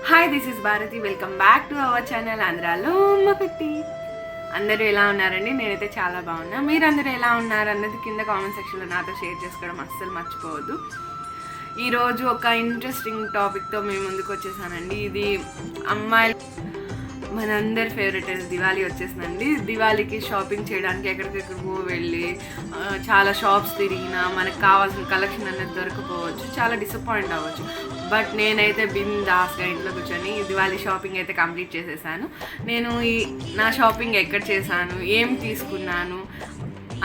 Hi, this is Bharati. Welcome back to our channel ఆంధ్రాలో అమ్మకుట్టి. అందరూ ఎలా ఉన్నారండి? నేనైతే చాలా బాగున్నా. మీరందరూ ఎలా ఉన్నారు అన్నది కింద కామెంట్ సెక్షన్లో నాతో షేర్ చేసుకోవడం అస్సలు మర్చిపోవద్దు. ఈరోజు ఒక ఇంట్రెస్టింగ్ టాపిక్తో మేము ముందుకు వచ్చేసానండి. ఇది అమ్మాయిలు మనందరి ఫేవరెట్ అయిన దివాళీ వచ్చేసిందండి. దివాళీకి షాపింగ్ చేయడానికి ఎక్కడికెక్కడికో వెళ్ళి చాలా షాప్స్ తిరిగినా మనకు కావాల్సిన కలెక్షన్ అనేది దొరకపోవచ్చు, చాలా డిసప్పాయింట్ అవ్వచ్చు. బట్ నేనైతే బిందాస్గా ఇంట్లో కూర్చొని దివాళీ షాపింగ్ అయితే కంప్లీట్ చేసేసాను. నేను నా షాపింగ్ ఎక్కడ చేశాను, ఏం తీసుకున్నాను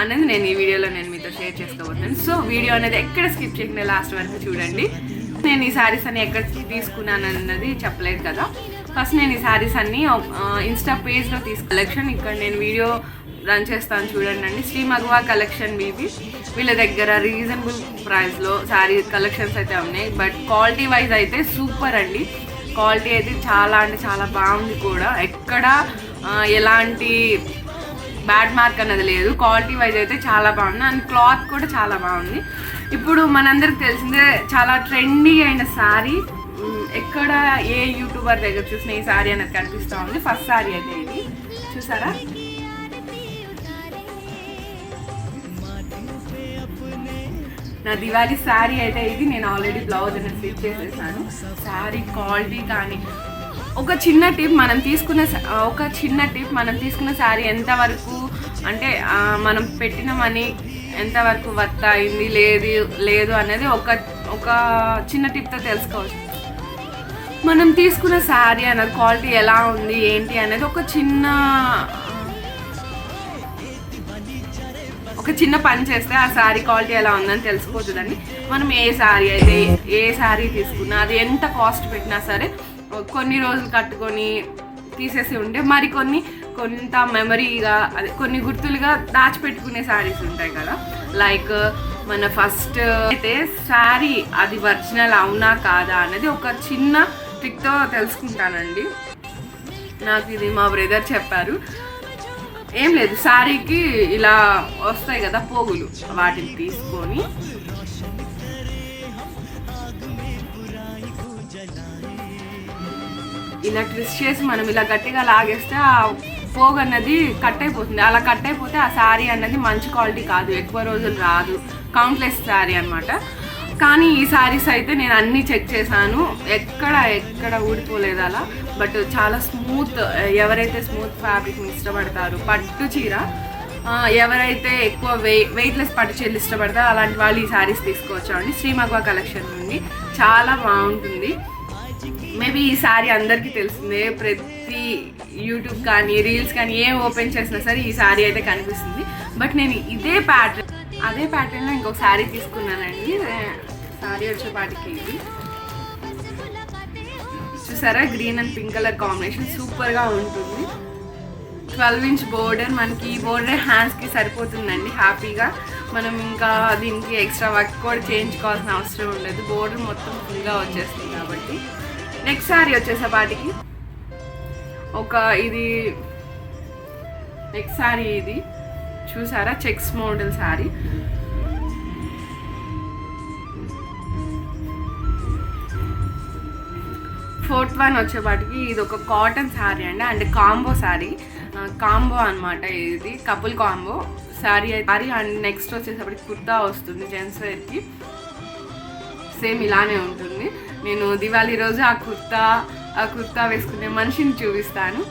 అనేది నేను ఈ వీడియోలో మీతో షేర్ చేసుకోబోతున్నాను. సో వీడియో అనేది ఎక్కడ స్కిప్ చేయకుండా లాస్ట్ వరకు చూడండి. నేను ఈ శారీస్ అన్ని ఎక్కడ తీసుకున్నాను అన్నది చెప్పలేదు కదా. ఫస్ట్ నేను ఈ శారీస్ అన్ని ఇన్స్టా పేజ్లో కలెక్షన్ ఇక్కడ నేను వీడియో రన్ చేస్తాను చూడండి అండి. శ్రీ మగవా కలెక్షన్ వీళ్ళ దగ్గర రీజనబుల్ ప్రైస్లో శారీ కలెక్షన్స్ అయితే ఉన్నాయి. బట్ క్వాలిటీ వైజ్ అయితే సూపర్ అండి. క్వాలిటీ అయితే చాలా అంటే చాలా బాగుంది కూడా. ఎక్కడ ఎలాంటి బ్యాడ్ మార్క్ అన్నది లేదు. క్వాలిటీ వైజ్ అయితే చాలా బాగుంది అండ్ క్లాత్ కూడా చాలా బాగుంది. ఇప్పుడు మనందరికి తెలిసిందే చాలా ట్రెండీ అయిన శారీ. ఎక్కడ ఏ యూట్యూబర్ దగ్గర చూసిన ఈ శారీ అనేది కనిపిస్తూ ఉంది. ఫస్ట్ శారీ అయితే ఇది చూసారా, నా దివాళీ శారీ అయితే ఇది. నేను ఆల్రెడీ బ్లౌజ్ అనేది స్టిచ్ చేసేసాను. శారీ క్వాలిటీ కానీ ఒక చిన్న టిప్ మనం తీసుకున్న శారీ ఎంతవరకు అంటే మనం పెట్టిన మనీ ఎంతవరకు వర్త్ అయింది లేదు అనేది ఒక చిన్న టిప్తో తెలుసుకోవచ్చు. మనం తీసుకున్న శారీ అనేది క్వాలిటీ ఎలా ఉంది ఏంటి అనేది ఒక చిన్న పని చేస్తే ఆ శారీ క్వాలిటీ ఎలా ఉందని తెలిసిపోతుందండి. మనం ఏ శారీ తీసుకున్నా అది ఎంత కాస్ట్ పెట్టినా సరే కొన్ని రోజులు కట్టుకొని తీసేసి ఉంటే మరి కొంత మెమరీగా అదే కొన్ని గుర్తులుగా దాచిపెట్టుకునే శారీస్ ఉంటాయి కదా. లైక్ మన ఫస్ట్ అయితే శారీ అది ఒరిజినల్ అవునా కాదా అనేది ఒక చిన్న ట్రిక్తో తెలుసుకుంటానండి. నాకు ఇది మా బ్రదర్ చెప్పారు. ఏం లేదు, శారీకి ఇలా వస్తాయి కదా పోగులు, వాటిని తీసుకొని ఇలా ట్విస్ట్ చేసి మనం ఇలా గట్టిగా లాగేస్తే ఆ పోగు అన్నది కట్ అయిపోతుంది. అలా కట్ అయిపోతే ఆ శారీ అన్నది మంచి క్వాలిటీ కాదు, ఎక్కువ రోజులు రాదు, కౌంట్లెస్ శారీ అనమాట. కానీ ఈ శారీస్ అయితే నేను అన్నీ చెక్ చేశాను, ఎక్కడ ఊడిపోలేదు అలా. బట్ చాలా స్మూత్, ఎవరైతే స్మూత్ ఫ్యాబ్రిక్ని ఇష్టపడతారు, పట్టు చీర ఎవరైతే ఎక్కువ వెయిట్లెస్ పట్టు చీరలు ఇష్టపడతారో అలాంటి వాళ్ళు ఈ శారీస్ తీసుకోవచ్చు అండి. శ్రీ మగవా కలెక్షన్ నుండి చాలా బాగుంటుంది. మేబీ ఈ శారీ అందరికీ తెలిసిందే. ప్రతి యూట్యూబ్ కానీ రీల్స్ కానీ ఏం ఓపెన్ చేసినా సరే ఈ శారీ అయితే కనిపిస్తుంది. బట్ నేను అదే ప్యాటర్న్లో ఇంకొక శారీ తీసుకున్నానండి. శారీ వచ్చేపాటికి ఇది చూసారా, green and pink colour combination సూపర్గా ఉంటుంది. 12 ఇంచ్ బోర్డర్, మనకి ఈ బోర్డర్ హ్యాండ్స్కి సరిపోతుందండి హ్యాపీగా. మనం ఇంకా దీనికి ఎక్స్ట్రా వర్క్ కూడా చేయించుకోవాల్సిన అవసరం ఉండదు, బోర్డర్ మొత్తం ఫుల్గా వచ్చేస్తుంది కాబట్టి. నెక్స్ట్ శారీ వచ్చేసేపాటికి నెక్స్ట్ శారీ ఇది చూసారా, checks model sari. Fourth one వచ్చేపాటికి ఇది ఒక కాటన్ శారీ అండి, అండ్ కాంబో అనమాట. ఇది couple combo sari and next వచ్చేసరికి కుర్తా వస్తుంది జెంట్స్ వేర్కి. సేమ్ ఇలానే ఉంటుంది. నేను దివాళీ రోజు ఆ కుర్తా వేసుకునే మనిషిని చూపిస్తాను,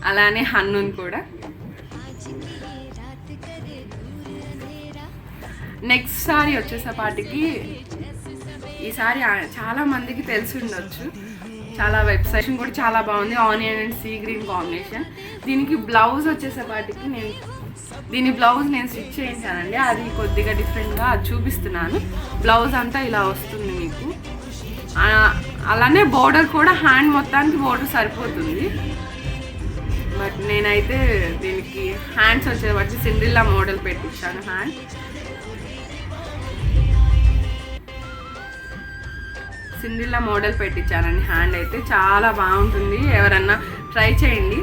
అలానే హన్నుని కూడా. నెక్స్ట్ శారీ వచ్చేసేపాటికి ఈ శారీ చాలా మందికి తెలిసి ఉండొచ్చు, చాలా వెబ్సైట్ కూడా చాలా బాగుంది. Onion and sea green combination. దీనికి బ్లౌజ్ వచ్చేసేపాటికి దీని బ్లౌజ్ నేను స్టిచ్ చేయించానండి, అది కొద్దిగా డిఫరెంట్గా అది చూపిస్తున్నాను. బ్లౌజ్ అంతా ఇలా వస్తుంది మీకు. అలానే బోర్డర్ కూడా హ్యాండ్ మొత్తానికి బోర్డర్ సరిపోతుంది. బట్ నేనైతే దీనికి హ్యాండ్స్ వచ్చేవాటి సిండ్రిల్లా మోడల్ పెట్టించాను. సిండ్రిల్లా మోడల్ పెట్టించానండి. హ్యాండ్ అయితే చాలా బాగుంటుంది, ఎవరన్నా ట్రై చేయండి,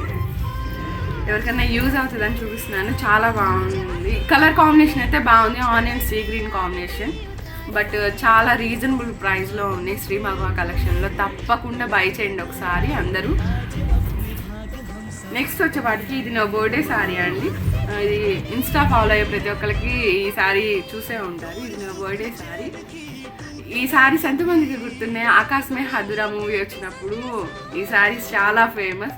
ఎవరికైనా యూజ్ అవుతుందని చూపిస్తున్నాను. చాలా బాగుంది. కలర్ కాంబినేషన్ అయితే బాగుంది, onion sea green combination. But చాలా రీజనబుల్ ప్రైస్లో ఉన్నాయి శ్రీ మగవా కలెక్షన్లో. తప్పకుండా బై చేయండి ఒకసారి అందరూ. నెక్స్ట్ వచ్చేవాటికి ఇది నా బర్త్డే శారీ అండి. ఇది ఇన్స్టా ఫాలో అయ్యే ప్రతి ఒక్కరికి ఈ శారీ చూసే ఉంటారు. ఇది నా బర్త్డే శారీ. ఈ శారీస్ ఎంతమందికి గుర్తున్నాయి? ఆకాశమే హదురా మూవీ వచ్చినప్పుడు ఈ శారీస్ చాలా ఫేమస్.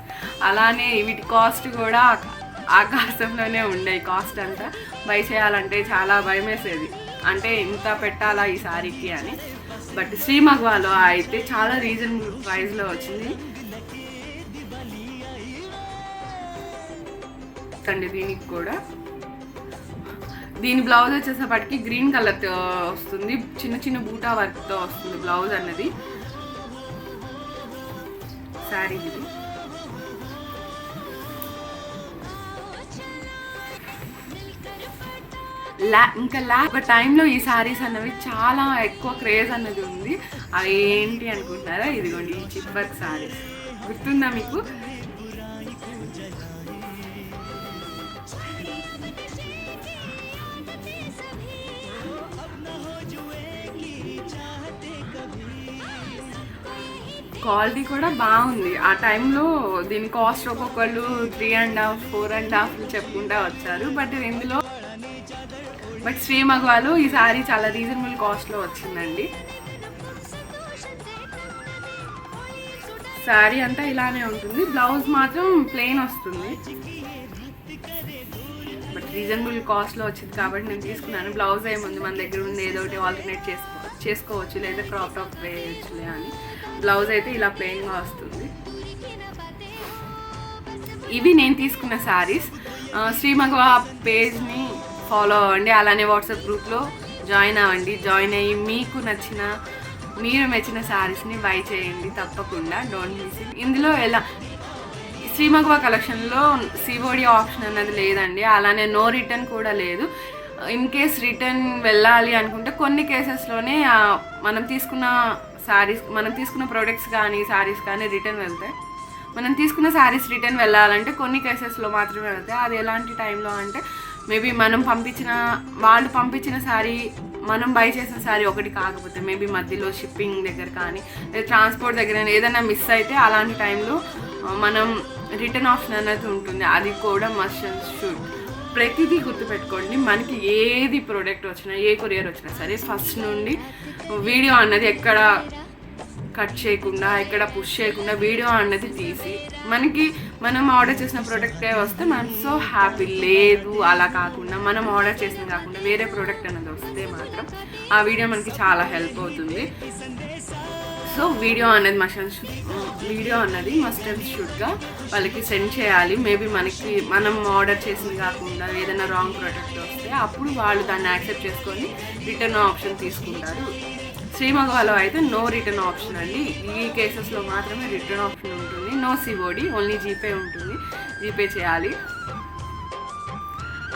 అలానే వీటి కాస్ట్ కూడా ఆకాశంలోనే ఉండేవి. కాస్ట్ అంతా బై చేయాలంటే చాలా భయం వేసేది, అంటే ఇంత పెట్టాలా ఈ శారీకి అని. బట్ శ్రీ మగవాలో అయితే చాలా రీజనబుల్ ప్రైస్లో వచ్చింది అండి. దీనికి కూడా దీని బ్లౌజ్ వచ్చేసేపటికి గ్రీన్ కలర్తో వస్తుంది, చిన్న చిన్న బూటా వర్క్తో వస్తుంది బ్లౌజ్ అన్నది. శారీ ఇది ఇంకా ఒక టైంలో ఈ శారీస్ అన్నవి చాలా ఎక్కువ క్రేజ్ అన్నది ఉంది. అవి ఏంటి అనుకుంటున్నారా? ఇదిగోండి ఈ చిప్ వర్క్ శారీస్, గుర్తుందా మీకు? క్వాలిటీ కూడా బాగుంది. ఆ టైంలో దీని కాస్ట్ ఒక్కొక్కళ్ళు 3.5, 4.5 చెప్పుకుంటా వచ్చారు. బట్ శ్రీ మగవాలో ఈ శారీ చాలా రీజనబుల్ కాస్ట్లో వచ్చిందండి. శారీ అంతా ఇలానే ఉంటుంది, బ్లౌజ్ మాత్రం ప్లెయిన్ వస్తుంది. బట్ రీజనబుల్ కాస్ట్లో వచ్చింది కాబట్టి నేను తీసుకున్నాను. బ్లౌజ్ ఏముంది, మన దగ్గర ఉంది ఏదో ఒకటి ఆల్టర్నేట్ చేసుకోవచ్చు, లేదా క్రాప్ టాప్ వేయచ్చులే అని. బ్లౌజ్ అయితే ఇలా ప్లెయిన్గా వస్తుంది. ఇవి నేను తీసుకున్న శారీస్. శ్రీ మగవా పేజ్ని ఫాలో అవ్వండి, అలానే వాట్సాప్ గ్రూప్లో జాయిన్ అవ్వండి. జాయిన్ అయ్యి మీకు నచ్చిన, మీరు మెచ్చిన శారీస్ని బై చేయండి తప్పకుండా. Don't miss it. ఇందులో శ్రీ మగవా కలెక్షన్లో సిఓడి ఆప్షన్ అన్నది లేదండి, అలానే నో రిటర్న్ కూడా లేదు. ఇన్ కేస్ రిటర్న్ వెళ్ళాలి అనుకుంటే కొన్ని కేసెస్లోనే మనం తీసుకున్న ప్రోడక్ట్స్ కానీ శారీస్ కానీ రిటర్న్ వెళ్తాయి. మనం తీసుకున్న శారీస్ రిటర్న్ వెళ్ళాలంటే కొన్ని కేసెస్లో మాత్రమే వెళ్తాయి. అది ఎలాంటి టైంలో అంటే మేబీ వాళ్ళు పంపించిన శారీ మనం బై చేసిన శారీ ఒకటి కాకపోతే, మేబీ మధ్యలో షిప్పింగ్ దగ్గర కానీ లేదా ట్రాన్స్పోర్ట్ దగ్గర ఏదైనా మిస్ అయితే అలాంటి టైంలో మనం రిటర్న్ ఆప్షన్ అనేది ఉంటుంది. అది కూడా మస్ట్ అండ్ షుడ్. ప్రతిదీ గుర్తుపెట్టుకోండి, మనకి ఏది ప్రోడక్ట్ వచ్చినా, ఏ కొరియర్ వచ్చినా సరే ఫస్ట్ నుండి వీడియో అన్నది ఎక్కడ కట్ చేయకుండా, ఎక్కడ పుష్ చేయకుండా వీడియో అన్నది తీసి మనం ఆర్డర్ చేసిన ప్రోడక్టే వస్తే మనం సో హ్యాపీ. లేదు అలా కాకుండా మనం ఆర్డర్ చేసిన కాకుండా వేరే ప్రోడక్ట్ అన్నది వస్తే మాత్రం ఆ వీడియో మనకి చాలా హెల్ప్ అవుతుంది. సో వీడియో అన్నది మస్ట్ అండ్ షుడ్గా వాళ్ళకి సెండ్ చేయాలి. మేబీ మనం ఆర్డర్ చేసింది కాకుండా ఏదైనా రాంగ్ ప్రోడక్ట్ వస్తే అప్పుడు వాళ్ళు దాన్ని యాక్సెప్ట్ చేసుకొని రిటర్న్ ఆప్షన్ తీసుకుంటారు. శ్రీ మగవాలో అయితే నో రిటర్న్ ఆప్షన్ అండి. ఈ కేసెస్లో మాత్రమే రిటర్న్ ఆప్షన్ ఉంటుంది. నో సిఓడి, ఓన్లీ జీపే ఉంటుంది, జీపే చేయాలి.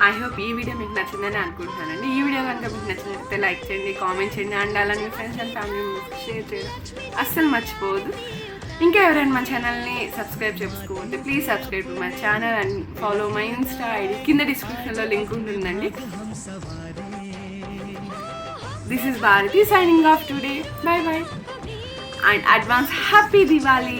ఐ హోప్ ఈ వీడియో మీకు నచ్చిందని అనుకుంటున్నానండి. ఈ వీడియో కనుక మీకు నచ్చినట్లయితే లైక్ చేయండి, కామెంట్ చేయండి, అండ్ అలానే మీ friends and family members share చేయడం అస్సలు మర్చిపోవద్దు. ఇంకా ఎవరైనా మన ఛానల్ని సబ్స్క్రైబ్ చేసుకోవద్దు, please subscribe to my channel and follow my Insta ID. కింద డిస్క్రిప్షన్లో లింక్ ఉంటుందండి. This is Bharathi signing off today. Bye bye. And advance happy Diwali.